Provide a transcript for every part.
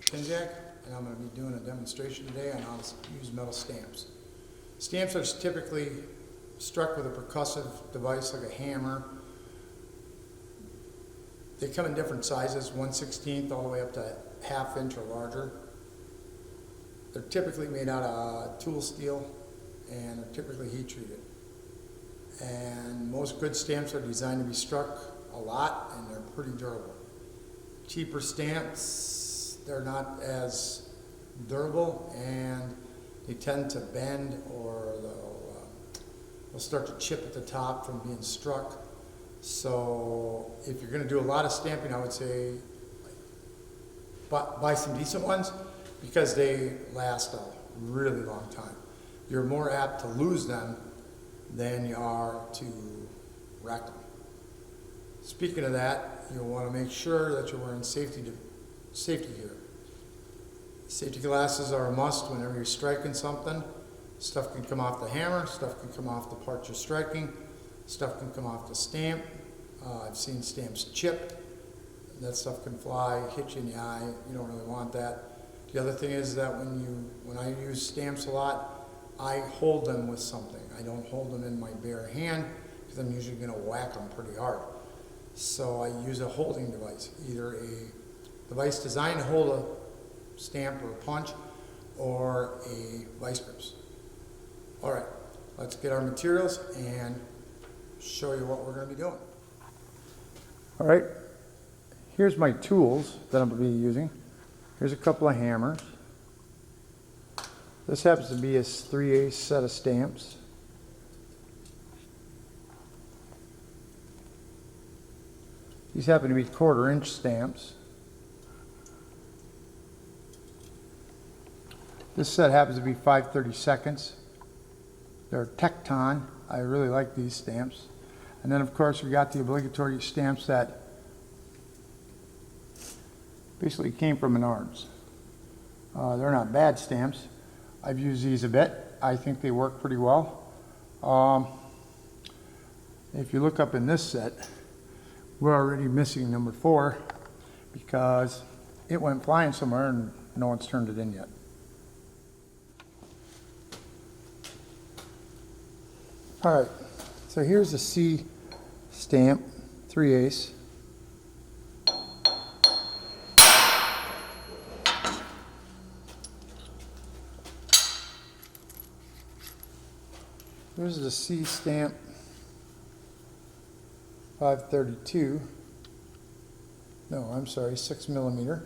Kinzak, and I'm going to be doing a demonstration today on how to use metal stamps. Stamps are typically struck with a percussive device like a hammer. They come in different sizes, 1/16 all the way up to 1/2 inch or larger. They're typically made out of tool steel and are typically heat treated. And most good stamps are designed to be struck a lot, and they're pretty durable. Cheaper stamps, they're not as durable, and they tend to bend, or they'll start to chip at the top from being struck. So if you're going to do a lot of stamping, I would say buy some decent ones, because they last a really long time. You're more apt to lose them than you are to wreck them. Speaking of that, you'll want to make sure that you're wearing safety gear. Safety glasses are a must whenever you're striking something. Stuff can come off the hammer, stuff can come off the part you're striking, stuff can come off the stamp. I've seen stamps chip. That stuff can fly, hit you in the eye. You don't really want that. The other thing is that when I use stamps a lot, I hold them with something. I don't hold them in my bare hand, because I'm usually going to whack them pretty hard. So I use a holding device, either a device designed to hold a stamp or a punch, or a vice grips. All right, let's get our materials and show you what we're going to be doing. All right, here's my tools that I'm going to be using. Here's a couple of hammers. This happens to be a 3/8 set of stamps. These happen to be 1/4 inch stamps. This set happens to be 5/32. They're Tecton. I really like these stamps. And then of course we got the obligatory stamps that basically came from Menards. They're not bad stamps. I've used these a bit. I think they work pretty well. If you look up in this set, we're already missing number 4, because it went flying somewhere and no one's turned it in yet. All right, so here's a C stamp, 3/8. Here's the C stamp, 5/32. No, I'm sorry, 6mm.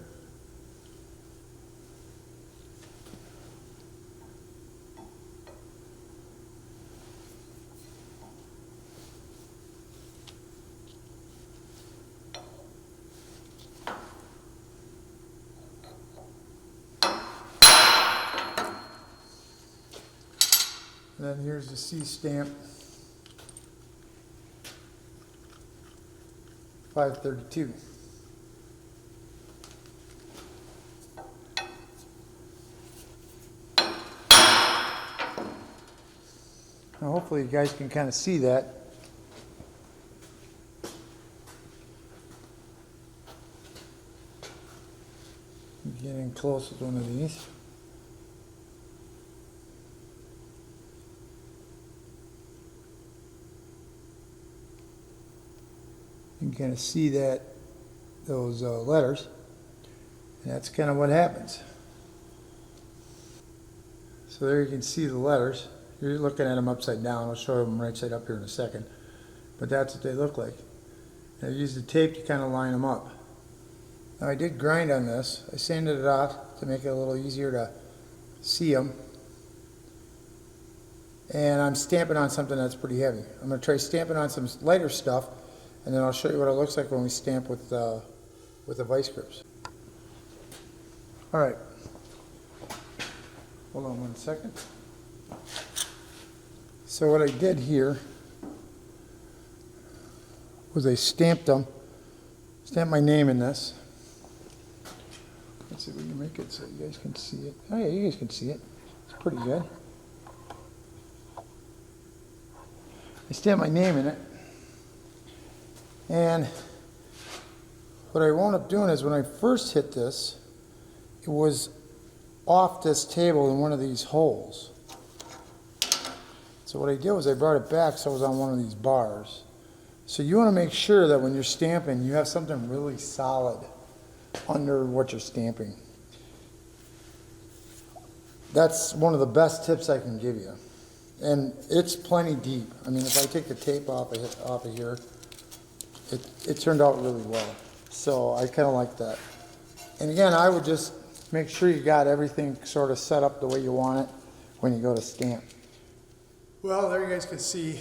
And then here's the C stamp, 5/32. Now hopefully you guys can kind of see that. Getting close with one of these. You can kind of see those letters, and that's kind of what happens. So there you can see the letters. You're looking at them upside down. I'll show them right side up here in a second, but that's what they look like. I used the tape to kind of line them up. Now I did grind on this. I sanded it off to make it a little easier to see them. And I'm stamping on something that's pretty heavy. I'm going to try stamping on some lighter stuff, and then I'll show you what it looks like when we stamp with the vice grips. All right. Hold on one second. So what I did here was I stamped my name in this. Let's see if we can make it so you guys can see it. Oh yeah, you guys can see it. It's pretty good. I stamped my name in it. And what I wound up doing is when I first hit this, it was off this table in one of these holes. So what I did was I brought it back so it was on one of these bars. So you want to make sure that when you're stamping, you have something really solid under what you're stamping. That's one of the best tips I can give you. And it's plenty deep. I mean, if I take the tape off of here, it turned out really well. So I kind of like that. And again, I would just make sure you got everything sort of set up the way you want it when you go to stamp. Well, there you guys can see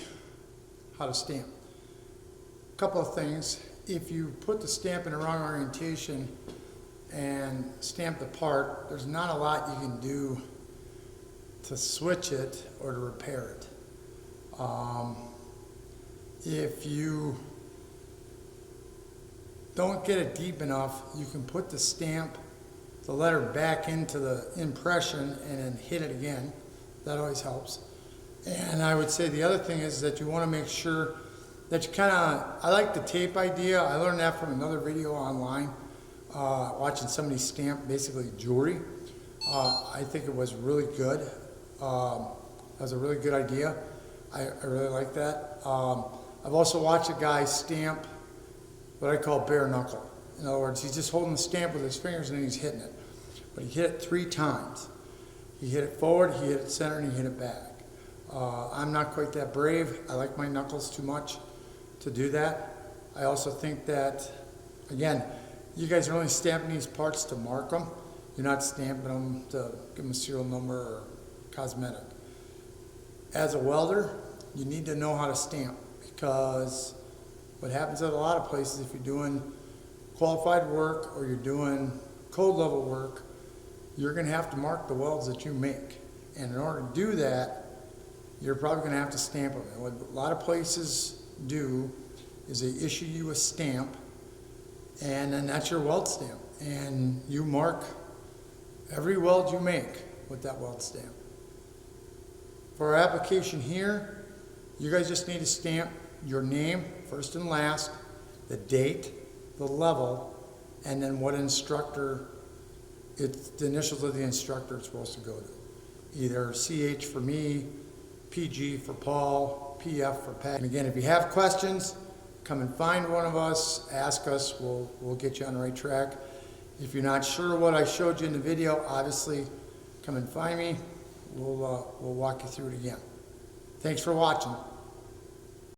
how to stamp. A couple of things. If you put the stamp in the wrong orientation and stamp the part, there's not a lot you can do to switch it or to repair it. If you don't get it deep enough, you can put the stamp, the letter back into the impression and then hit it again. That always helps. And I would say the other thing is that you want to make sure that you kind of, I like the tape idea. I learned that from another video online, watching somebody stamp basically jewelry. I think it was really good. That was a really good idea. I really like that. I've also watched a guy stamp what I call bare knuckle. In other words, he's just holding the stamp with his fingers and then he's hitting it. But he hit it 3 times. He hit it forward, he hit it center, and he hit it back. I'm not quite that brave. I like my knuckles too much to do that. I also think that, again, you guys are only stamping these parts to mark them. You're not stamping them to give them a serial number or cosmetic. As a welder, you need to know how to stamp, because what happens at a lot of places, if you're doing qualified work or you're doing code level work, you're going to have to mark the welds that you make. And in order to do that, you're probably going to have to stamp them. And what a lot of places do is they issue you a stamp, and then that's your weld stamp. And you mark every weld you make with that weld stamp. For our application here, you guys just need to stamp your name, first and last, the date, the level, and then what instructor, it's the initials of the instructor it's supposed to go to. Either CH for me, PG for Paul, PF for Pat. And again, if you have questions, come and find one of us, ask us, we'll get you on the right track. If you're not sure what I showed you in the video, obviously come and find me. We'll walk you through it again. Thanks for watching.